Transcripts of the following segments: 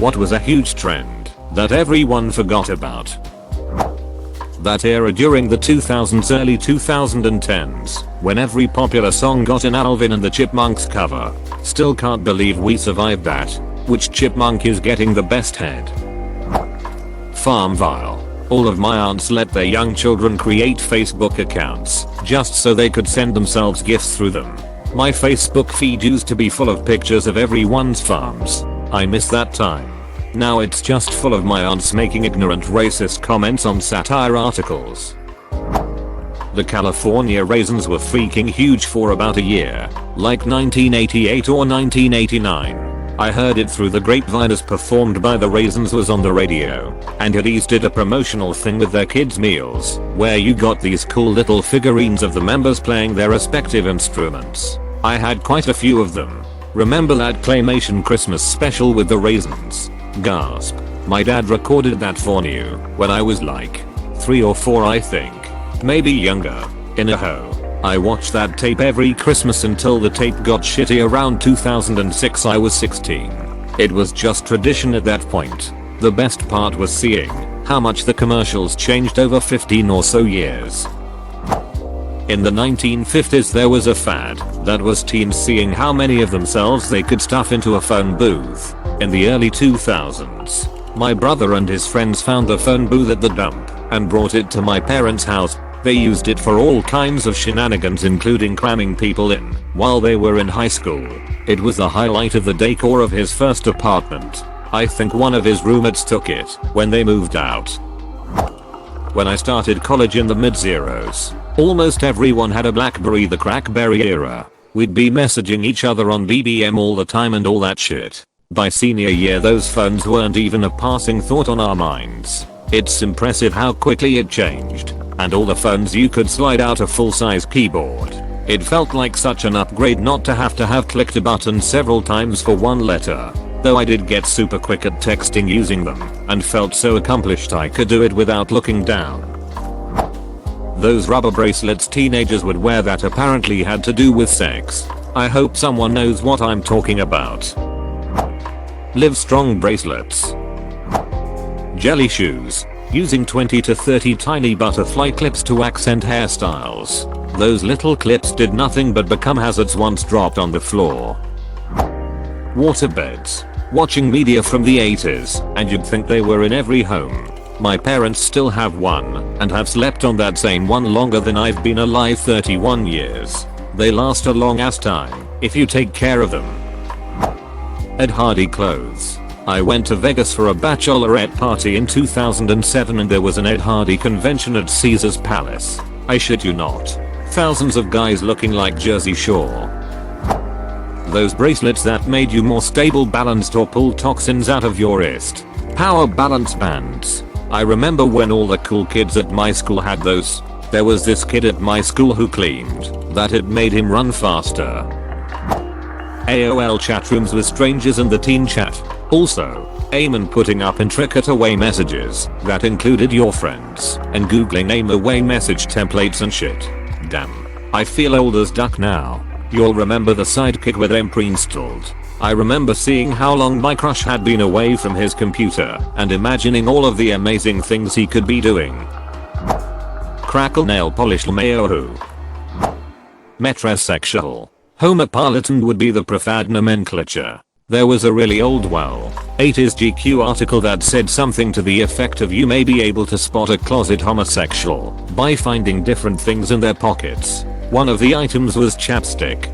What was a huge trend that everyone forgot about? That era during the 2000s, early 2010s, when every popular song got an Alvin and the Chipmunks cover. Still can't believe we survived that. Which chipmunk is getting the best head? Farmville. All of my aunts let their young children create Facebook accounts just so they could send themselves gifts through them. My Facebook feed used to be full of pictures of everyone's farms. I miss that time. Now it's just full of my aunts making ignorant racist comments on satire articles. The California raisins were freaking huge for about a year, like 1988 or 1989. I heard it through the grapevine as Performed by the Raisins was on the radio, and Eddie's did a promotional thing with their kids' meals, where you got these cool little figurines of the members playing their respective instruments. I had quite a few of them. Remember that claymation Christmas special with the raisins? Gasp. My dad recorded that for me when I was like 3 or 4, I think. Maybe younger. In a hoe. I watched that tape every Christmas until the tape got shitty around 2006. I was 16. It was just tradition at that point. The best part was seeing how much the commercials changed over 15 or so years. In the 1950s there was a fad that was teens seeing how many of themselves they could stuff into a phone booth. In the early 2000s, my brother and his friends found the phone booth at the dump and brought it to my parents' house. They used it for all kinds of shenanigans, including cramming people in while they were in high school. It was the highlight of the decor of his first apartment. I think one of his roommates took it when they moved out. When I started college in the mid-zeros, almost everyone had a BlackBerry, the Crackberry era. We'd be messaging each other on BBM all the time and all that shit. By senior year those phones weren't even a passing thought on our minds. It's impressive how quickly it changed. And all the phones you could slide out a full-size keyboard. It felt like such an upgrade not to have clicked a button several times for one letter. Though I did get super quick at texting using them, and felt so accomplished I could do it without looking down. Those rubber bracelets teenagers would wear that apparently had to do with sex. I hope someone knows what I'm talking about. Live Strong bracelets. Jelly shoes. Using 20 to 30 tiny butterfly clips to accent hairstyles. Those little clips did nothing but become hazards once dropped on the floor. Waterbeds. Watching media from the 80s, and you'd think they were in every home. My parents still have one, and have slept on that same one longer than I've been alive, 31 years. They last a long ass time, if you take care of them. Ed Hardy clothes. I went to Vegas for a bachelorette party in 2007 and there was an Ed Hardy convention at Caesar's Palace. I shit you not. Thousands of guys looking like Jersey Shore. Those bracelets that made you more stable, balanced, or pulled toxins out of your wrist. Power balance bands. I remember when all the cool kids at my school had those. There was this kid at my school who claimed that it made him run faster. AOL chat rooms with strangers and the teen chat. Also, aim and putting up intricate away messages that included your friends and googling aim away message templates and shit. Damn. I feel old as duck now. You'll remember the sidekick with aim pre-installed. I remember seeing how long my crush had been away from his computer and imagining all of the amazing things he could be doing. Crackle nail polish Mayo. Metrosexual. Homopolitan would be the preferred nomenclature. There was a really old 80s GQ article that said something to the effect of you may be able to spot a closet homosexual by finding different things in their pockets. One of the items was chapstick.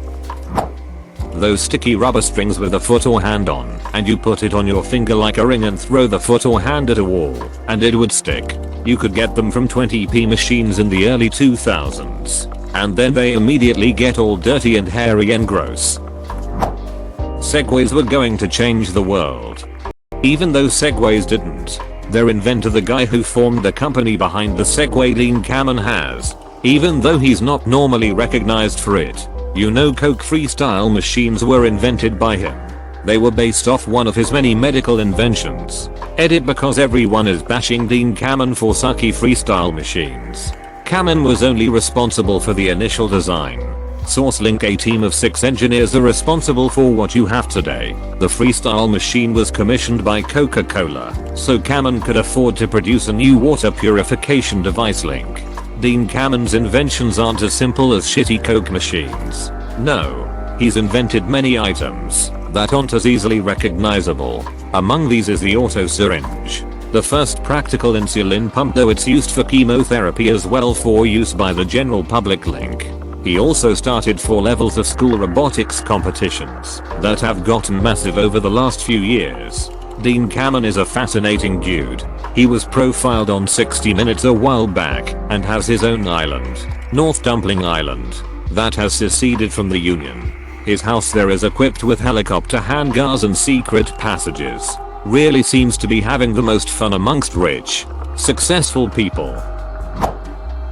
Those sticky rubber strings with a foot or hand on, and you put it on your finger like a ring and throw the foot or hand at a wall, and it would stick. You could get them from 20p machines in the early 2000s. And then they immediately get all dirty and hairy and gross. Segways were going to change the world. Even though Segways didn't. Their inventor, the guy who formed the company behind the Segway, Dean Kamen, has. Even though he's not normally recognized for it. You know, Coke freestyle machines were invented by him. They were based off one of his many medical inventions. Edit because everyone is bashing Dean Kamen for sucky freestyle machines. Kamen was only responsible for the initial design. Source link: a team of 6 engineers are responsible for what you have today. The freestyle machine was commissioned by Coca-Cola, so Kamen could afford to produce a new water purification device. Link: Dean Kamen's inventions aren't as simple as shitty Coke machines. No. He's invented many items that aren't as easily recognizable. Among these is the auto syringe, the first practical insulin pump, though it's used for chemotherapy as well for use by the general public. Link: He also started 4 levels of school robotics competitions that have gotten massive over the last few years. Dean Kamen is a fascinating dude. He was profiled on 60 Minutes a while back and has his own island, North Dumpling Island, that has seceded from the Union. His house there is equipped with helicopter hangars and secret passages. Really seems to be having the most fun amongst rich, successful people.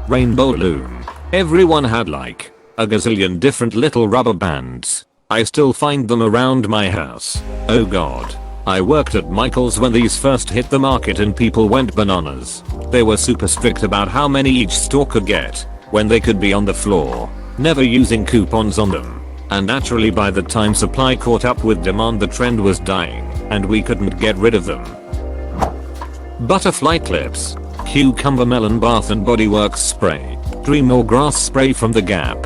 Rainbow Loom. Everyone had like a gazillion different little rubber bands. I still find them around my house. Oh god. I worked at Michael's when these first hit the market and people went bananas. They were super strict about how many each store could get, when they could be on the floor, never using coupons on them. And naturally by the time supply caught up with demand the trend was dying, and we couldn't get rid of them. Butterfly clips. Cucumber melon bath and body works spray. Dream or grass spray from the Gap.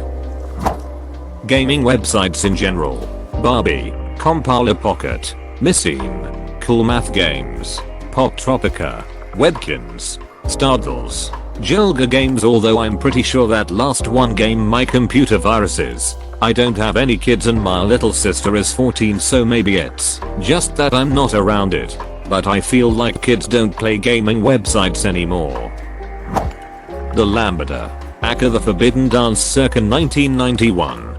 Gaming websites in general. Barbie, Compiler Pocket, Missine, Cool Math Games, Pop Tropica, Webkins, Stardals, Jelga Games, although I'm pretty sure that last one game my computer viruses. I don't have any kids and my little sister is 14, so maybe it's just that I'm not around it. But I feel like kids don't play gaming websites anymore. The Lambda. Aka the Forbidden Dance circa 1991.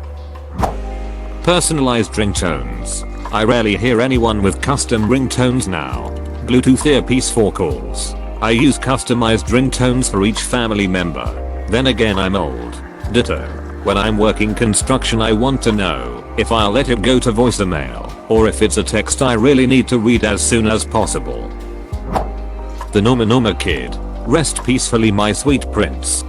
Personalized ringtones. I rarely hear anyone with custom ringtones now. Bluetooth earpiece for calls. I use customized ringtones for each family member. Then again, I'm old. Ditto. When I'm working construction I want to know if I'll let it go to voicemail or if it's a text I really need to read as soon as possible. The Norma Kid. Rest peacefully my sweet prince.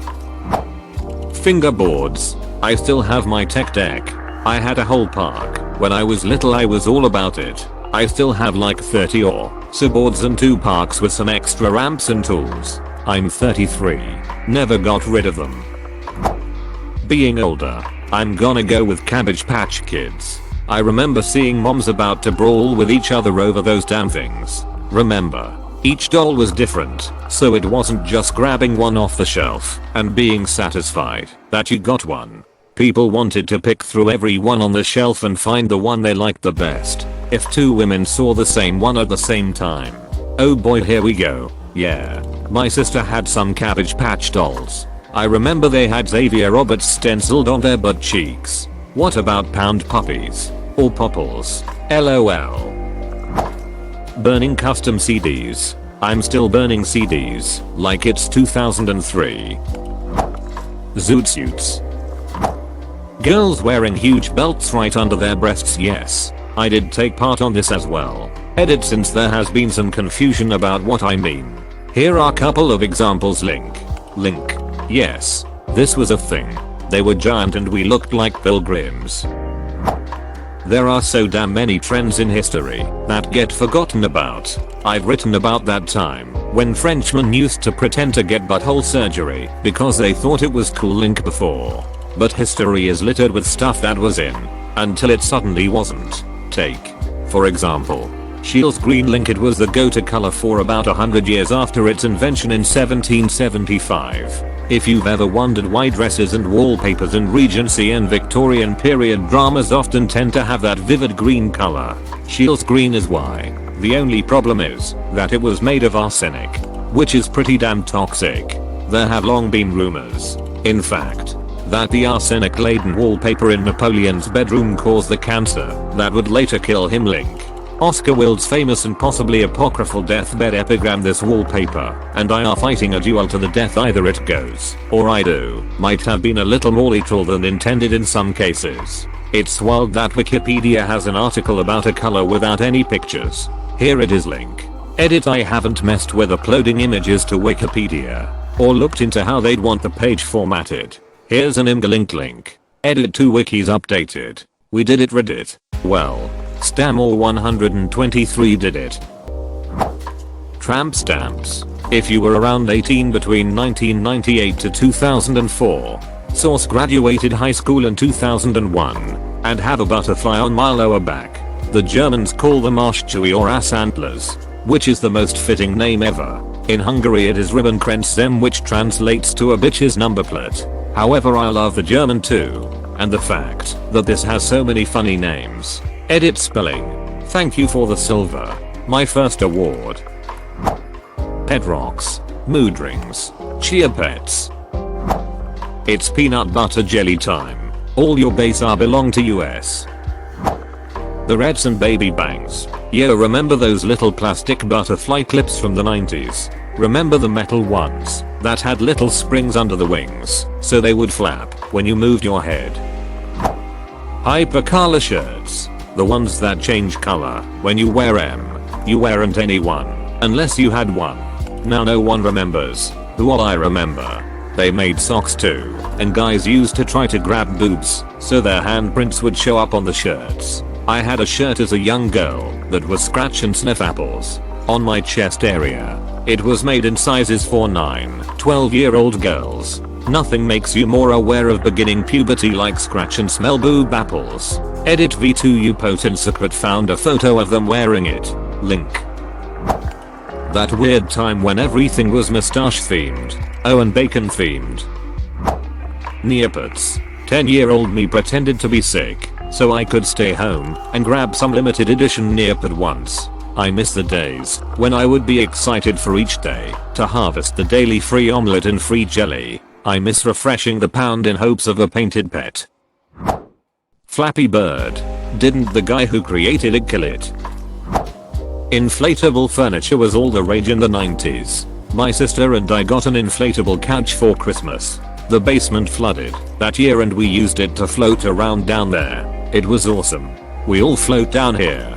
Fingerboards. I still have my tech deck. I had a whole park. When I was little I was all about it. I still have like 30 or so boards and 2 parks with some extra ramps and tools. I'm 33. Never got rid of them. Being older, I'm gonna go with Cabbage Patch Kids. I remember seeing moms about to brawl with each other over those damn things. Remember, each doll was different, so it wasn't just grabbing one off the shelf and being satisfied that you got one. People wanted to pick through every one on the shelf and find the one they liked the best. If 2 women saw the same one at the same time. Oh boy, here we go. Yeah. My sister had some Cabbage Patch dolls. I remember they had Xavier Roberts stenciled on their butt cheeks. What about Pound Puppies? Or Popples? LOL. Burning custom CDs. I'm still burning CDs, like it's 2003. Zoot suits. Girls wearing huge belts right under their breasts. Yes, I did take part on this as well. Edit since there has been some confusion about what I mean. Here are a couple of examples. Link. Yes, this was a thing. They were giant and we looked like pilgrims. There are so damn many trends in history that get forgotten about. I've written about that time when Frenchmen used to pretend to get butthole surgery because they thought it was cool. Link before. But history is littered with stuff that was in until it suddenly wasn't. Take, for example, Scheele's green. Link. It was the go-to color for about 100 years after its invention in 1775. If you've ever wondered why dresses and wallpapers in Regency and Victorian period dramas often tend to have that vivid green color, Scheele's green is why. The only problem is that it was made of arsenic, which is pretty damn toxic. There have long been rumors, in fact, that the arsenic-laden wallpaper in Napoleon's bedroom caused the cancer that would later kill him. Link. Oscar Wilde's famous and possibly apocryphal deathbed epigram "This wallpaper and I are fighting a duel to the death, either it goes or I do" might have been a little more literal than intended in some cases. It's wild that Wikipedia has an article about a color without any pictures. Here it is. Link. Edit. I haven't messed with uploading images to Wikipedia or looked into how they'd want the page formatted. Here's an img link. Edit 2 wikis updated. We did it Reddit. Well, Stamor 123 did it. Tramp stamps. If you were around 18 between 1998 to 2004. Source graduated high school in 2001. And have a butterfly on my lower back. The Germans call them Arschchewy or ass antlers. Which is the most fitting name ever. In Hungary it is Ribbenkränzem, which translates to a bitch's number plate. However, I love the German too. And the fact that this has so many funny names. Edit spelling. Thank you for the silver. My first award. Pet rocks. Mood rings. Chia pets. It's peanut butter jelly time. All your base are belong to US. The Reds and baby bangs. Yo, remember those little plastic butterfly clips from the 90s? Remember the metal ones that had little springs under the wings so they would flap when you moved your head? Hypercolor shirts. The ones that change color when you wear them. You weren't anyone unless you had one. Now no one remembers. Who all I remember. They made socks too, and guys used to try to grab boobs so their handprints would show up on the shirts. I had a shirt as a young girl that was scratch and sniff apples on my chest area. It was made in sizes for 9-12-year-old girls. Nothing makes you more aware of beginning puberty like scratch and smell boob apples. Edit V2U Potent Secret found a photo of them wearing it. Link. That weird time when everything was mustache themed. Oh, and bacon themed. Neopets. 10-year-old me pretended to be sick so I could stay home and grab some limited edition Neopet once. I miss the days when I would be excited for each day to harvest the daily free omelette and free jelly. I miss refreshing the pound in hopes of a painted pet. Flappy Bird. Didn't the guy who created it kill it? Inflatable furniture was all the rage in the 90s. My sister and I got an inflatable couch for Christmas. The basement flooded that year and we used it to float around down there. It was awesome. We all float down here.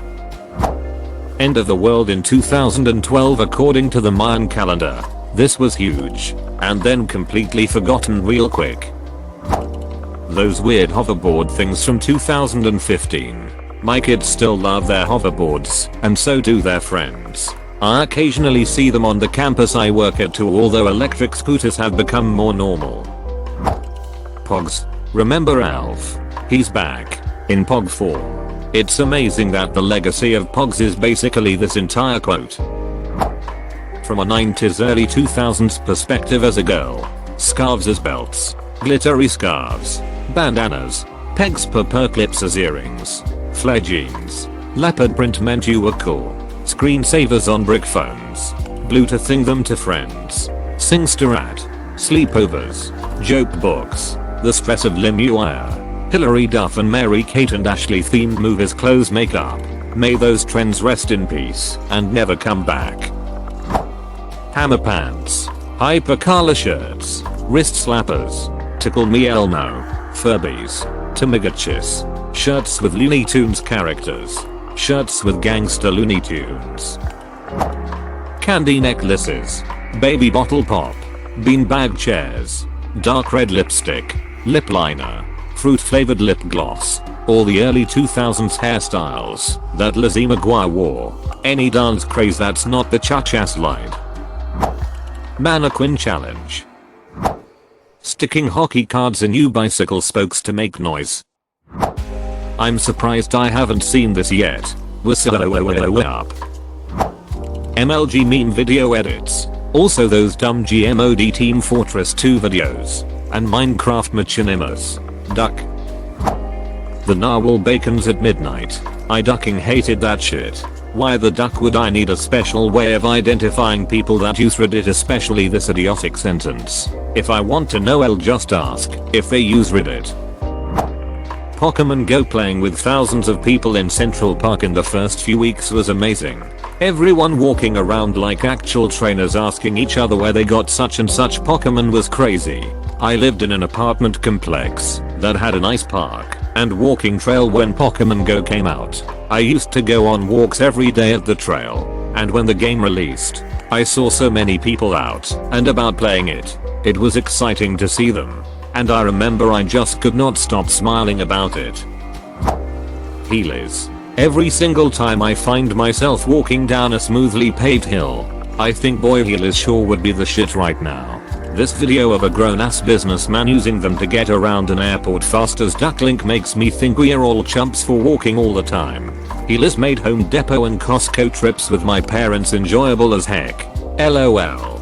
End of the world in 2012 according to the Mayan calendar. This was huge. And then completely forgotten real quick. Those weird hoverboard things from 2015. My kids still love their hoverboards, and so do their friends. I occasionally see them on the campus I work at too, although electric scooters have become more normal. Pogs. Remember Alf? He's back. In Pog form. It's amazing that the legacy of Pogs is basically this entire quote. From a 90s early 2000s perspective as a girl. Scarves as belts. Glittery scarves. Bandanas. Pegs per clips as earrings. Flare jeans. Leopard print meant you were cool. Screensavers on brick phones. Bluetoothing them to friends. Singster at. Sleepovers. Joke books. The stress of Limuire. Hilary Duff and Mary Kate and Ashley themed movies, clothes, makeup. May those trends rest in peace and never come back. Hammer pants. Hypercolor shirts. Wrist slappers. Tickle Me Elmo. Furbies. Tamagotchis. Shirts with Looney Tunes characters. Shirts with gangster Looney Tunes. Candy necklaces. Baby bottle pop. Beanbag chairs. Dark red lipstick. Lip liner. Fruit flavored lip gloss. All the early 2000s hairstyles that Lizzie McGuire wore. Any dance craze that's not the cha-cha slide. Mannequin challenge. Sticking hockey cards in new bicycle spokes to make noise. I'm surprised I haven't seen this yet. Up. MLG meme video edits. Also those dumb GMOD Team Fortress 2 videos. And Minecraft machinimas. Duck. The narwhal bacons at midnight. I ducking hated that shit. Why the duck would I need a special way of identifying people that use Reddit, especially this idiotic sentence? If I want to know, I'll just ask if they use Reddit. Pokemon Go playing with thousands of people in Central Park in the first few weeks was amazing. Everyone walking around like actual trainers asking each other where they got such and such Pokemon was crazy. I lived in an apartment complex that had a nice park and walking trail when Pokemon Go came out. I used to go on walks every day at the trail, and when the game released, I saw so many people out and about playing it. It was exciting to see them. and I remember I just could not stop smiling about it. Heelys. Every single time I find myself walking down a smoothly paved hill, I think boy heelys sure would be the shit right now. This video of a grown-ass businessman using them to get around an airport fast as ducklink makes me think we're all chumps for walking all the time. Heelys made Home Depot and Costco trips with my parents enjoyable as heck. LOL.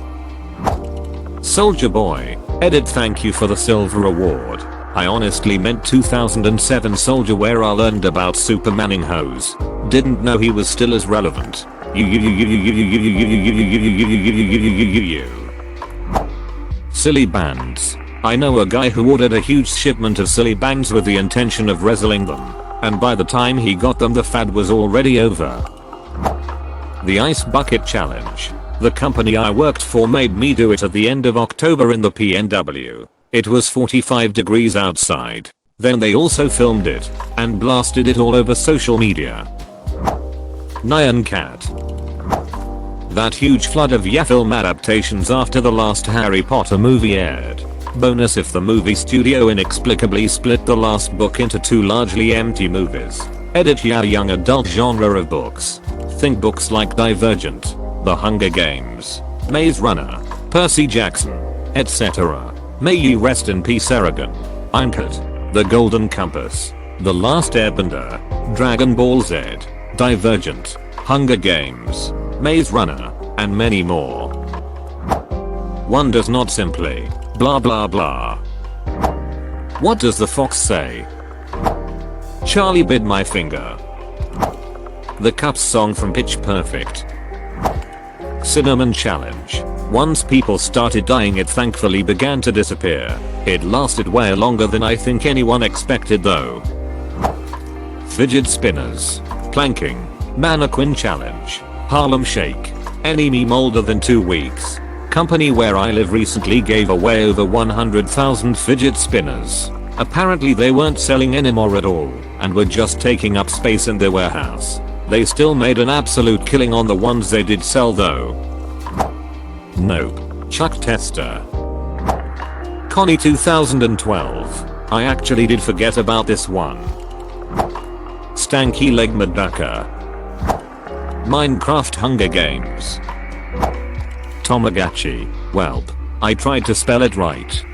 Soldier Boy. Edit, thank you for the silver award. I honestly meant 2007 Soldier where I learned about Supermaning hose. Didn't know he was still as relevant. Silly bands. I know a guy who ordered a huge shipment of silly bands with the intention of reselling them, and by the time he got them the fad was already over. The Ice Bucket Challenge. The company I worked for made me do it at the end of October in the PNW. It was 45 degrees outside. Then they also filmed it and blasted it all over social media. Nyan Cat. That huge flood of film adaptations after the last Harry Potter movie aired. Bonus if the movie studio inexplicably split the last book into two largely empty movies. Edit young adult genre of books. Think books like Divergent, The Hunger Games, Maze Runner, Percy Jackson, etc. May you rest in peace Aragon. Uncut, The Golden Compass, The Last Airbender, Dragon Ball Z, Divergent, Hunger Games, Maze Runner, and many more. One does not simply blah blah blah. What does the fox say? Charlie bit my finger. The Cups song from Pitch Perfect. Cinnamon Challenge. Once people started dying it thankfully began to disappear. It lasted way longer than I think anyone expected though. Fidget spinners. Planking. Mannequin Challenge. Harlem Shake. Any meme older than 2 weeks. Company where I live recently gave away over 100,000 fidget spinners. Apparently they weren't selling anymore at all and were just taking up space in their warehouse. They still made an absolute killing on the ones they did sell though. Nope. Chuck Tester. Connie 2012. I actually did forget about this one. Stanky Leg Maduka. Minecraft Hunger Games. Tamagotchi. Welp. I tried to spell it right.